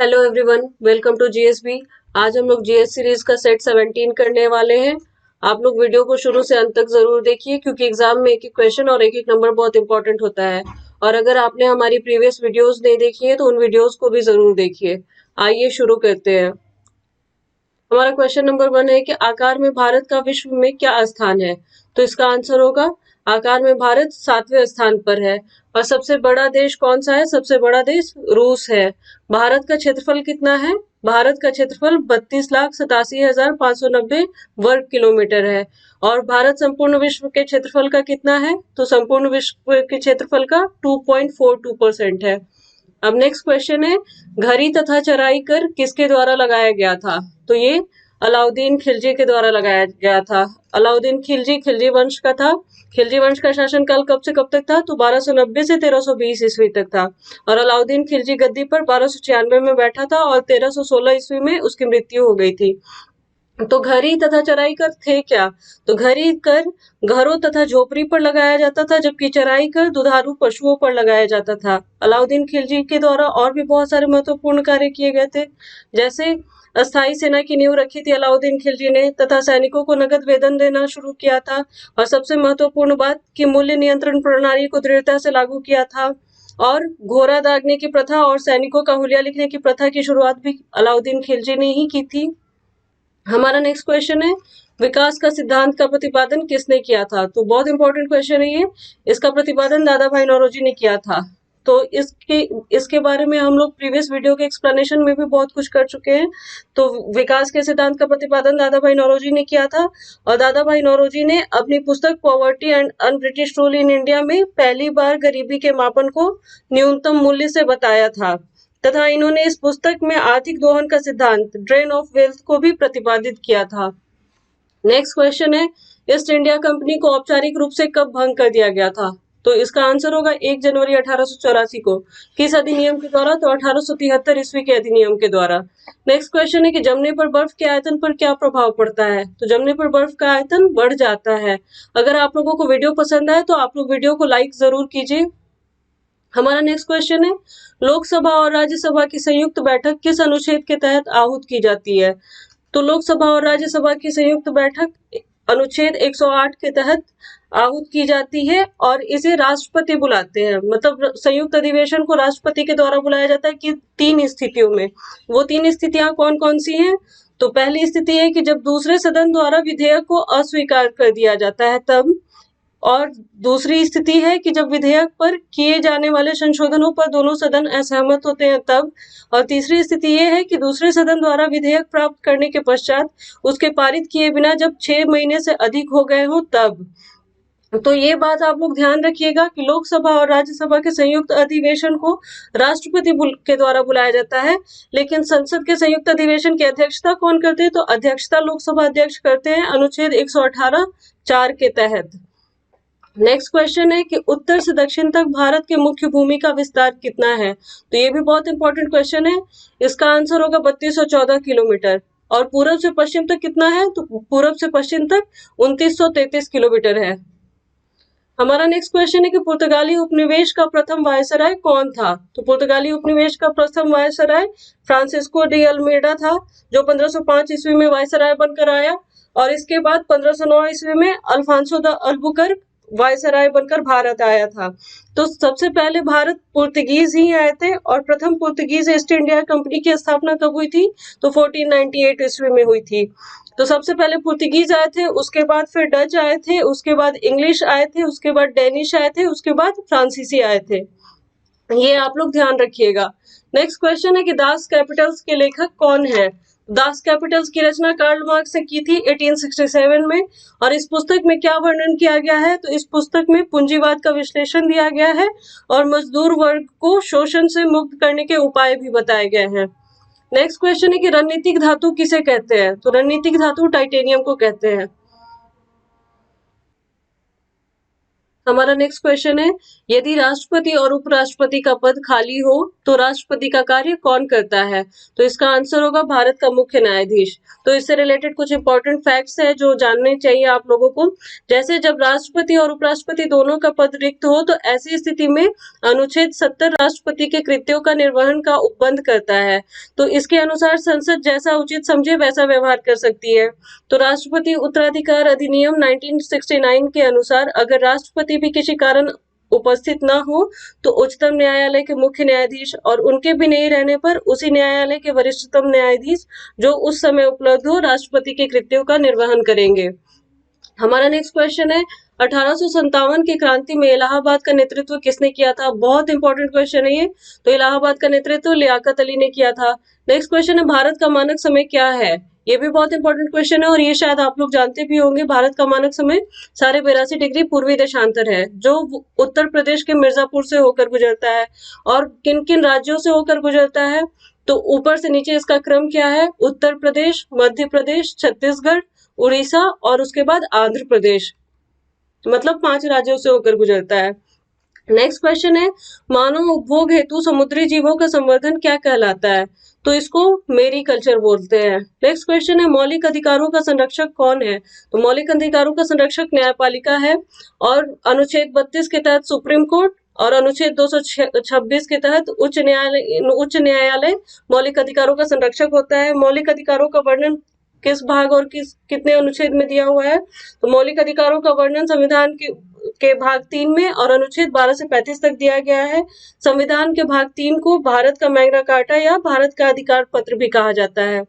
Hello everyone, welcome to GSB. आज हम लोग जीएस सीरीज का सेट 17 करने वाले हैं। आप लोग वीडियो को शुरू से अंत तक जरूर देखिए क्योंकि एग्जाम में एक एक क्वेश्चन और एक एक नंबर बहुत इंपॉर्टेंट होता है। और अगर आपने हमारी प्रीवियस वीडियोस नहीं देखी है तो उन वीडियोस को भी जरूर देखिए। आइए शुरू करते हैं। हमारा क्वेश्चन नंबर 1 है कि आकार में भारत का विश्व में क्या स्थान है। तो इसका आंसर होगा आकार में भारत 7वें स्थान पर है। और सबसे बड़ा देश कौन सा है? सबसे बड़ा देश रूस है। भारत का क्षेत्रफल कितना है? भारत का क्षेत्रफल 32,87,590 वर्ग किलोमीटर है। और भारत संपूर्ण विश्व के क्षेत्रफल का कितना है? तो संपूर्ण विश्व के क्षेत्रफल का 2.42% है। अब नेक्स्ट क्वेश्चन है, घड़ी तथा चराई कर किसके द्वारा लगाया गया था? तो ये अलाउद्दीन खिलजी के द्वारा लगाया गया था। अलाउद्दीन खिलजी खिलजी वंश का था। खिलजी वंश का शासनकाल कब से कब तक था? तो 1290 से 1320 ईस्वी तक था। और अलाउद्दीन खिलजी गद्दी पर 1296 में बैठा था और 1316 ईस्वी में उसकी मृत्यु हो गई थी। तो घरी तथा चराई कर थे क्या? तो घरी कर घरों तथा झोपड़ी पर लगाया जाता था, जबकि चराई कर दुधारू पशुओं पर लगाया जाता था। अलाउद्दीन खिलजी के द्वारा और भी बहुत सारे महत्वपूर्ण कार्य किए गए थे, जैसे अस्थायी सेना की नींव रखी थी अलाउद्दीन खिलजी ने, तथा सैनिकों को नगद वेतन देना शुरू किया था। और सबसे महत्वपूर्ण बात कि मूल्य नियंत्रण प्रणाली को दृढ़ता से लागू किया था। और घोड़ा दागने की प्रथा और सैनिकों का हुलिया लिखने की प्रथा की शुरुआत भी अलाउद्दीन खिलजी ने ही की थी। हमारा नेक्स्ट क्वेश्चन है, विकास का सिद्धांत का प्रतिपादन किसने किया था? तो बहुत इंपॉर्टेंट क्वेश्चन है ये। इसका प्रतिपादन दादा भाई नौरोजी ने किया था। तो इसके बारे में हम लोग प्रीवियस वीडियो के एक्सप्लेनेशन में भी बहुत कुछ कर चुके हैं। तो विकास के सिद्धांत का प्रतिपादन दादा भाई नौरोजी ने किया था। और दादा भाई नौरोजी ने अपनी पुस्तक poverty and un British rule in India में पहली बार गरीबी के मापन को न्यूनतम मूल्य से बताया था, तथा इन्होंने इस पुस्तक में आर्थिक दोहन का सिद्धांत ड्रेन ऑफ वेल्थ को भी प्रतिपादित किया था। नेक्स्ट क्वेश्चन है, ईस्ट इंडिया कंपनी को औपचारिक रूप से कब भंग कर दिया गया था? तो इसका आंसर होगा 1 जनवरी 1884 को। किस अधिनियम के द्वारा? तो 1873 ईस्वी के अधिनियम के द्वारा। नेक्स्ट क्वेश्चन है कि जमने पर बर्फ के आयतन पर क्या प्रभाव पड़ता है? तो जमने पर बर्फ का आयतन बढ़ जाता है। अगर आप लोगों को वीडियो पसंद आए तो आप लोग वीडियो को लाइक जरूर कीजिए। हमारा नेक्स्ट क्वेश्चन है, लोकसभा और राज्यसभा की संयुक्त बैठक किस अनुच्छेद के तहत आहूत की जाती है? तो लोकसभा और राज्यसभा की संयुक्त बैठक अनुच्छेद 108 के तहत आहूत की जाती है और इसे राष्ट्रपति बुलाते हैं। मतलब संयुक्त अधिवेशन को राष्ट्रपति के द्वारा बुलाया जाता है कि 3 स्थितियों में। वो 3 स्थितियां कौन कौन सी हैं? तो पहली स्थिति है कि जब दूसरे सदन द्वारा विधेयक को अस्वीकार कर दिया जाता है तब। और दूसरी स्थिति है कि जब विधेयक पर किए जाने वाले संशोधनों पर दोनों सदन असहमत होते हैं तब। और तीसरी स्थिति ये है कि दूसरे सदन द्वारा विधेयक प्राप्त करने के पश्चात उसके पारित किए बिना जब 6 महीने से अधिक हो गए हों तब। तो ये बात आप लोग ध्यान रखिएगा कि लोकसभा और राज्यसभा के संयुक्त अधिवेशन को राष्ट्रपति के द्वारा बुलाया जाता है, लेकिन संसद के संयुक्त अधिवेशन की अध्यक्षता कौन करते हैं? तो अध्यक्षता लोकसभा अध्यक्ष करते हैं अनुच्छेद 118(4) के तहत। नेक्स्ट क्वेश्चन है कि उत्तर से दक्षिण तक भारत के मुख्य भूमि का विस्तार कितना है? तो ये भी बहुत इंपॉर्टेंट क्वेश्चन है। इसका आंसर होगा 3214 किलोमीटर। और पूरब से पश्चिम तक कितना है? तो पूरब से पश्चिम तक 2933 किलोमीटर है। हमारा नेक्स्ट क्वेश्चन है कि पुर्तगाली उपनिवेश का प्रथम वायसराय कौन था? तो पुर्तगाली उपनिवेश का प्रथम वायसराय फ्रांसिस्को डी अल्मेडा था, जो 1505 ईस्वी में वायसराय बनकर आया। और इसके बाद 1509 ईस्वी में अल्फांसो द अल्बुकर्क वायसराय बनकर भारत आया था। तो सबसे पहले भारत पुर्तगीज ही आए थे और प्रथम पुर्तगीज ईस्ट इंडिया कंपनी की स्थापना कब हुई थी? तो 1498 ईस्वी में हुई थी। तो सबसे पहले पुर्तगीज आए थे, उसके बाद फिर डच आए थे, उसके बाद इंग्लिश आए थे, उसके बाद डेनिश आए थे, उसके बाद फ्रांसीसी आए थे। ये आप लोग ध्यान रखिएगा। नेक्स्ट क्वेश्चन है कि दास कैपिटल्स के लेखक कौन है? दास कैपिटल्स की रचना कार्ल मार्क्स ने की थी 1867 में। और इस पुस्तक में क्या वर्णन किया गया है? तो इस पुस्तक में पूंजीवाद का विश्लेषण दिया गया है और मजदूर वर्ग को शोषण से मुक्त करने के उपाय भी बताए गए हैं। नेक्स्ट क्वेश्चन है कि रणनीतिक धातु किसे कहते हैं? तो रणनीतिक धातु टाइटेनियम को कहते हैं। हमारा नेक्स्ट क्वेश्चन है, यदि राष्ट्रपति और उपराष्ट्रपति का पद खाली हो तो राष्ट्रपति का कार्य कौन करता है? तो इसका आंसर होगा भारत का मुख्य न्यायाधीश। तो इससे रिलेटेड कुछ इंपॉर्टेंट फैक्ट्स है जो जानने चाहिए आप लोगों को। जैसे जब राष्ट्रपति और उपराष्ट्रपति दोनों का पद रिक्त हो तो ऐसी स्थिति में अनुच्छेद 70 राष्ट्रपति के कृत्यों का निर्वहन का उपबंध करता है। तो इसके अनुसार संसद जैसा उचित समझे वैसा व्यवहार कर सकती है। तो राष्ट्रपति उत्तराधिकार अधिनियम 1969 के अनुसार अगर राष्ट्रपति भी किसी कारण उपस्थित न हो तो उच्चतम न्यायालय के मुख्य न्यायाधीश और उनके भी नहीं रहने पर उसी न्यायालय के वरिष्ठतम न्यायाधीश जो उस समय उपलब्ध हो राष्ट्रपति के कृत्यों का निर्वहन करेंगे। हमारा नेक्स्ट क्वेश्चन है, 1857 की क्रांति में इलाहाबाद का नेतृत्व किसने किया था? बहुत इंपॉर्टेंट क्वेश्चन है ये। तो इलाहाबाद का नेतृत्व लियाकत अली ने किया था। नेक्स्ट क्वेश्चन है, भारत का मानक समय क्या है? ये भी बहुत इंपॉर्टेंट क्वेश्चन है और ये शायद आप लोग जानते भी होंगे। भारत का मानक समय 82.5 डिग्री पूर्वी देशांतर है जो उत्तर प्रदेश के मिर्जापुर से होकर गुजरता है। और किन किन राज्यों से होकर गुजरता है? तो ऊपर से नीचे इसका क्रम क्या है? उत्तर प्रदेश, मध्य प्रदेश, छत्तीसगढ़, उड़ीसा और उसके बाद आंध्र प्रदेश, मतलब 5 राज्यों से होकर गुजरता है। नेक्स्ट क्वेश्चन है, मानव उपभोग हेतु समुद्री जीवों का संवर्धन क्या कहलाता है? तो इसको मेरीकल्चर बोलते हैं। नेक्स्ट क्वेश्चन है, मौलिक अधिकारों का संरक्षक कौन है? तो मौलिक अधिकारों का संरक्षक न्यायपालिका है और अनुच्छेद 32 के तहत सुप्रीम कोर्ट और अनुच्छेद 226 के तहत उच्च न्यायालय मौलिक अधिकारों का संरक्षक होता है। मौलिक अधिकारों का वर्णन किस भाग और कितने अनुच्छेद में दिया हुआ है? तो मौलिक अधिकारों का वर्णन संविधान के भाग 3 में और अनुच्छेद 12 से 35 तक दिया गया है। संविधान के भाग 3 को भारत का मैग्ना कार्टा या भारत का अधिकार पत्र भी कहा जाता है।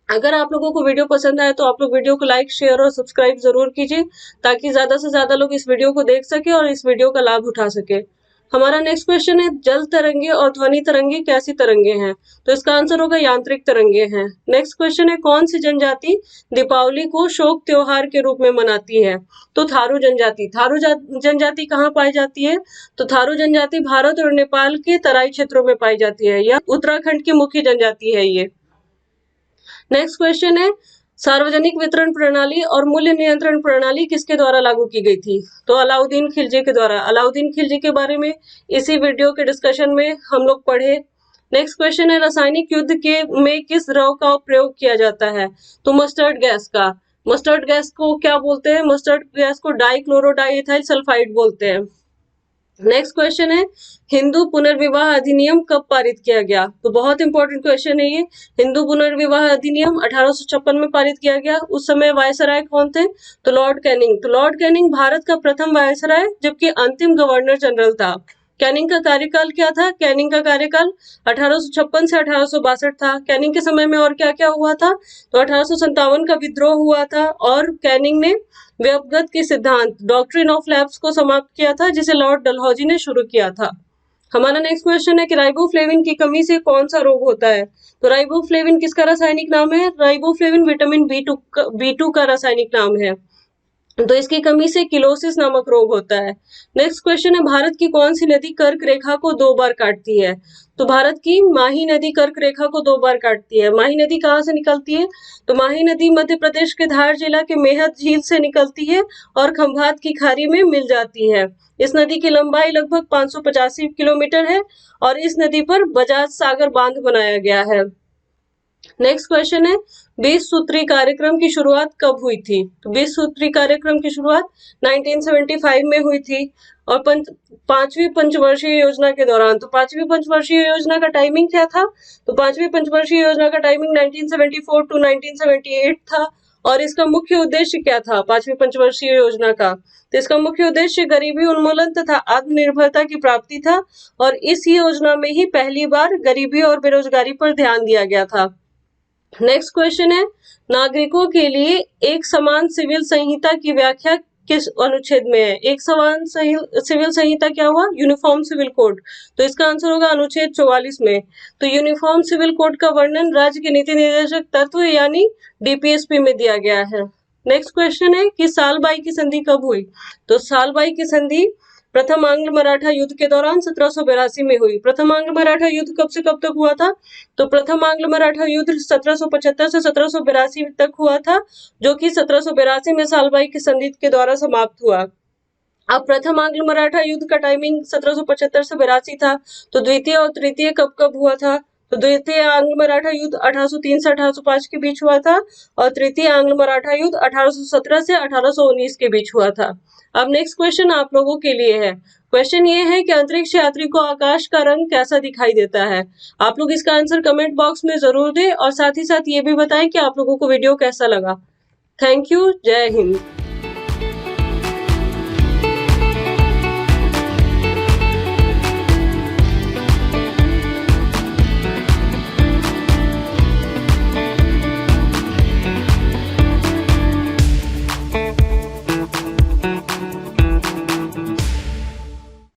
अगर आप लोगों को वीडियो पसंद आए तो आप लोग वीडियो को लाइक, शेयर और सब्सक्राइब जरूर कीजिए ताकि ज्यादा से ज्यादा लोग इस वीडियो को देख सके और इस वीडियो का लाभ उठा सके। हमारा नेक्स्ट क्वेश्चन है, जल तरंगे और ध्वनि तरंगे कैसी तरंगे हैं? तो इसका आंसर होगा यांत्रिक तरंगे हैं। नेक्स्ट क्वेश्चन है, कौन सी जनजाति दीपावली को शोक त्योहार के रूप में मनाती है? तो थारू जनजाति। थारू जनजाति कहाँ पाई जाती है? तो थारू जनजाति भारत और नेपाल के तराई क्षेत्रों में पाई जाती है। यह उत्तराखंड की मुख्य जनजाति है ये। नेक्स्ट क्वेश्चन है, सार्वजनिक वितरण प्रणाली और मूल्य नियंत्रण प्रणाली किसके द्वारा लागू की गई थी? तो अलाउद्दीन खिलजी के द्वारा। अलाउद्दीन खिलजी के बारे में इसी वीडियो के डिस्कशन में हम लोग पढ़े। नेक्स्ट क्वेश्चन है, रासायनिक युद्ध में किस द्रव का प्रयोग किया जाता है? तो मस्टर्ड गैस का। मस्टर्ड गैस को क्या बोलते हैं? मस्टर्ड गैस को डाइक्लोरोडाइएथाइल सल्फाइड बोलते हैं। नेक्स्ट क्वेश्चन है, हिंदू पुनर्विवाह अधिनियम कब पारित किया गया? तो बहुत इंपॉर्टेंट क्वेश्चन है ये। हिंदू पुनर्विवाह अधिनियम 1856 में पारित किया गया। उस समय वायसराय कौन थे? तो लॉर्ड कैनिंग। तो लॉर्ड कैनिंग भारत का प्रथम वायसराय जबकि अंतिम गवर्नर जनरल था। कैनिंग का कार्यकाल क्या था? कैनिंग का कार्यकाल 1856 से 1862 था। कैनिंग के समय में और क्या क्या हुआ था? तो 1857 का विद्रोह हुआ था और कैनिंग ने व्यपगत के सिद्धांत डॉक्ट्रिन ऑफ लैप्स को समाप्त किया था जिसे लॉर्ड डलहौजी ने शुरू किया था। हमारा नेक्स्ट क्वेश्चन है कि राइबोफ्लेविन की कमी से कौन सा रोग होता है? तो राइबोफ्लेविन किसका रासायनिक नाम है? राइबोफ्लेविन विटामिन B2 का रासायनिक नाम है। तो इसकी कमी से किलोसिस नामक रोग होता है। नेक्स्ट क्वेश्चन है, भारत की कौन सी नदी कर्क रेखा को 2 बार काटती है? तो भारत की माही नदी कर्क रेखा को 2 बार काटती है। माही नदी कहाँ से निकलती है? तो माही नदी मध्य प्रदेश के धार जिला के मेहत झील से निकलती है और खंभात की खाड़ी में मिल जाती है। इस नदी की लंबाई लगभग 585 किलोमीटर है और इस नदी पर बजाज सागर बांध बनाया गया है। नेक्स्ट क्वेश्चन है, 20 सूत्री कार्यक्रम की शुरुआत कब हुई थी? तो 20 सूत्री कार्यक्रम की शुरुआत 1975 में हुई थी और 5वीं पंचवर्षीय योजना के दौरान। तो 5वीं पंचवर्षीय योजना का टाइमिंग क्या था? तो 5वीं पंचवर्षीय योजना का टाइमिंग 1974 टू 1978 था और इसका मुख्य उद्देश्य क्या था 5वीं पंचवर्षीय योजना का? तो इसका मुख्य उद्देश्य गरीबी उन्मूलन तथा आत्मनिर्भरता की प्राप्ति था और इस योजना में ही पहली बार गरीबी और बेरोजगारी पर ध्यान दिया गया था। नेक्स्ट क्वेश्चन है, नागरिकों के लिए एक समान सिविल संहिता की व्याख्या किस अनुच्छेद में है? एक समान सिविल संहिता क्या हुआ? Uniform civil code. तो इसका आंसर होगा अनुच्छेद 44 में। तो यूनिफॉर्म सिविल कोड का वर्णन राज्य के नीति निर्देशक तत्व यानी DPSP में दिया गया है। नेक्स्ट क्वेश्चन है कि सालबाई की संधि कब हुई? तो सालबाई की संधि प्रथम आंग्ल मराठा युद्ध के दौरान 1782 में हुई। प्रथम आंग्ल मराठा युद्ध कब से कब तक हुआ था? तो प्रथम आंग्ल मराठा युद्ध 1775 से 1782 तक हुआ था जो कि 1782 में सालबाई की संधि के द्वारा समाप्त हुआ। अब प्रथम आंग्ल मराठा युद्ध का टाइमिंग 1775 से 82 था, तो द्वितीय और तृतीय कब कब हुआ था? तो द्वितीय आंग्ल मराठा युद्ध 1803 से 1805 के बीच हुआ था और तृतीय आंग्ल मराठा युद्ध 1817 से 1819 के बीच हुआ था। अब नेक्स्ट क्वेश्चन आप लोगों के लिए है। क्वेश्चन ये है कि अंतरिक्ष यात्री को आकाश का रंग कैसा दिखाई देता है? आप लोग इसका आंसर कमेंट बॉक्स में जरूर दें और साथ ही साथ ये भी बताएं कि आप लोगों को वीडियो कैसा लगा। Thank you. जय हिंद।